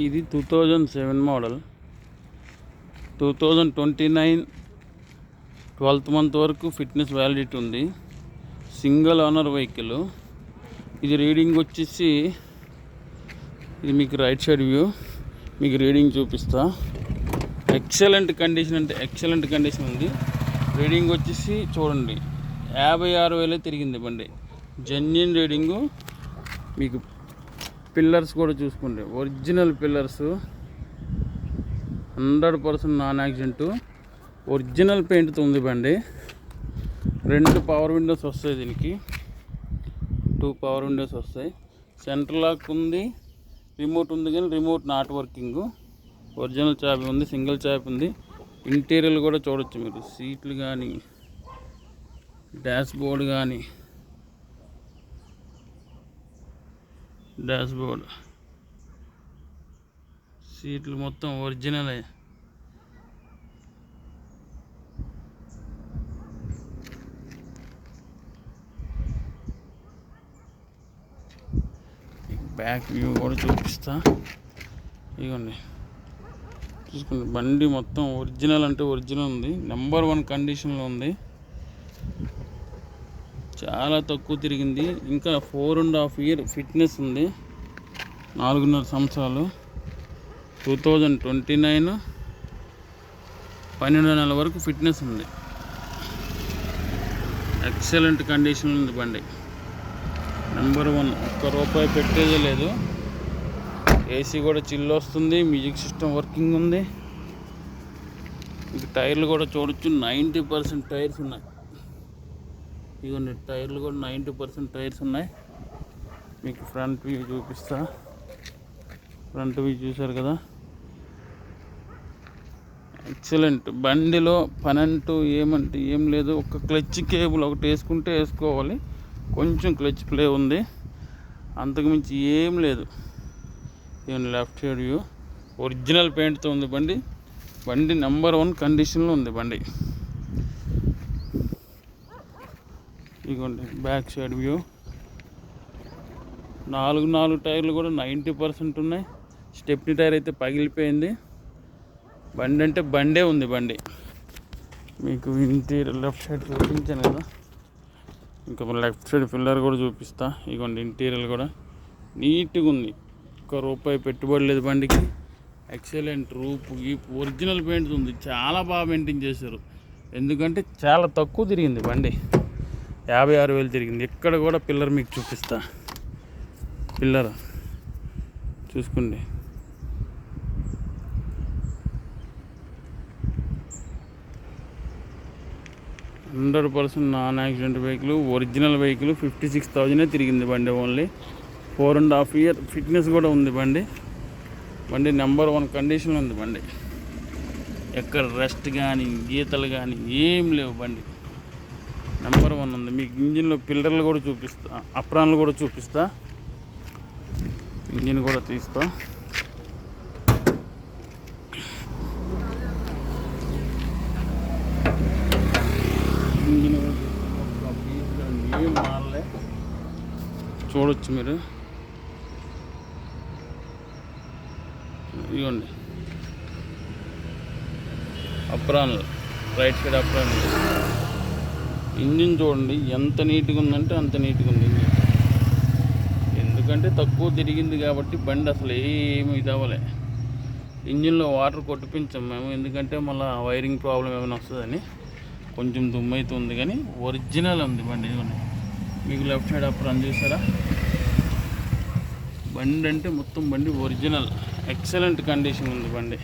ఇది 2007 model. 2029 12th month వరకు fitness validity ఉంది. Single owner vehicle. ఇది రీడింగ్ వచ్చేసి, ఇది మీకు రైట్ సైడ్ వ్యూ, మీకు రీడింగ్ చూపిస్తా. ఎక్సలెంట్ కండిషన్ అంటే ఎక్సలెంట్ కండిషన్ ఉంది. రీడింగ్ వచ్చేసి చూడండి 56,000 తిరిగింది బండి. Genuine reading. మీకు పిల్లర్స్ కూడా చూసుకోండి, original pillars, 100% non accident, original పెయింట్తో ఉంది బండి. 2 పవర్ విండోస్ వస్తాయి దీనికి, 2 పవర్ విండోస్ వస్తాయి. సెంటర్ లాక్ ఉంది, రిమోట్ ఉంది కానీ రిమోట్ నాట్ వర్కింగ్. ఒరిజినల్ చాబీ ఉంది, సింగిల్ చాబీ ఉంది. ఇంటీరియర్ కూడా చూడొచ్చు మీరు, సీట్లు కానీ డాష్ బోర్డ్ కానీ, డాష్ బోర్డ్ సీట్లు మొత్తం ఒరిజినలే. బ్యాక్ వ్యూ కూడా చూపిస్తా. ఇదిగోండి చూసుకోండి, బండి మొత్తం ఒరిజినల్ అంటే ఒరిజినల్ ఉంది. నెంబర్ 1 కండిషన్లో ఉంది. చాలా తక్కువ తిరిగింది. ఇంకా 4.5 year ఫిట్నెస్ ఉంది, 4.5 సంవత్సరాలు. 2029 12 నెలల వరకు ఫిట్నెస్ ఉంది. ఎక్సలెంట్ కండిషన్ ఉంది బండి. నెంబర్ 1, ₹1 పెట్టేదే లేదు. ఏసీ కూడా చిల్లు వస్తుంది, మ్యూజిక్ సిస్టమ్ వర్కింగ్ ఉంది. ఇంక టైర్లు కూడా చూడొచ్చు, 90% టైర్స్ ఉన్నాయి. ఇవన్నీ టైర్లు కూడా 90% టైర్స్ ఉన్నాయి. మీకు ఫ్రంట్ వ్యూ చూపిస్తా. ఫ్రంట్ వ్యూ చూసారు కదా, ఎక్సలెంట్. బండిలో పని అంటూ ఏమంటే ఏం లేదు. ఒక క్లచ్ కేబుల్ ఒకటి వేసుకుంటే వేసుకోవాలి, కొంచెం క్లచ్ ప్లే ఉంది, అంతకుమించి ఏం లేదు. ఇవన్నీ లెఫ్ట్ సైడ్ వ్యూ, ఒరిజినల్ పెయింట్తో ఉంది బండి. బండి నెంబర్ 1 కండిషన్లో ఉంది బండి. ఇదిగోండి బ్యాక్ సైడ్ వ్యూ. 4 టైర్లు కూడా 90% ఉన్నాయి. స్టెప్నీ టైర్ అయితే పగిలిపోయింది. బండి అంటే బండే ఉంది బండి. మీకు ఇంటీరియర్ లెఫ్ట్ సైడ్ చూపించాను కదా, ఇంకా లెఫ్ట్ సైడ్ పిల్లర్ కూడా చూపిస్తా. ఇదిగోండి ఇంటీరియర్ కూడా నీట్గా ఉంది, ₹1 పెట్టుబడి లేదు బండికి. ఎక్సలెంట్ రూపు గీపు ఒరిజినల్ పెయింట్ ఉంది. చాలా బాగా మెయింటైన్ చేశారు, ఎందుకంటే చాలా తక్కువ తిరిగింది బండి. 56,000 తిరిగింది. ఎక్కడ కూడా పిల్లర్ మీకు చూపిస్తా. పిల్లర్ చూసుకోండి, %100% non accident vehicle, original vehicle. 56,000 తిరిగింది బండి. ఓన్లీ 4.5 year ఫిట్నెస్ కూడా ఉంది బండి. బండి నెంబర్ 1 కండిషన్లో ఉంది బండి. ఎక్కడ రెస్ట్ కానీ గీతలు కానీ ఏం లేవు. బండి నెంబర్ 1 ఉంది. మీకు ఇంజిన్లో పిల్లర్లు కూడా చూపిస్తా, అప్రాన్లు కూడా చూపిస్తా. ఇంజిన్ కూడా తీస్తా. ఇంజిన్ ఏం మారలే, చూడొచ్చు మీరు. ఇవ్వండి అప్రాన్లు, రైట్ సైడ్ అప్రాన్లు. ఇంజిన్ చూడండి ఎంత నీట్గా ఉందంటే అంత నీట్గా ఉంది ఇంజిన్. ఎందుకంటే తక్కువ తిరిగింది కాబట్టి బండి అసలు ఏమి ఇది అవ్వలే. ఇంజిన్లో వాటర్ కొట్టిపించాం మేము, ఎందుకంటే మళ్ళీ వైరింగ్ ప్రాబ్లం ఏమైనా వస్తుందని. కొంచెం దుమ్ము అయితే ఉంది కానీ ఒరిజినల్ ఉంది బండి. ఇదిగోండి మీకు లెఫ్ట్ సైడ్ అప్రాన్ చూసారా. బండి అంటే మొత్తం బండి ఒరిజినల్, ఎక్సలెంట్ కండిషన్ ఉంది బండి.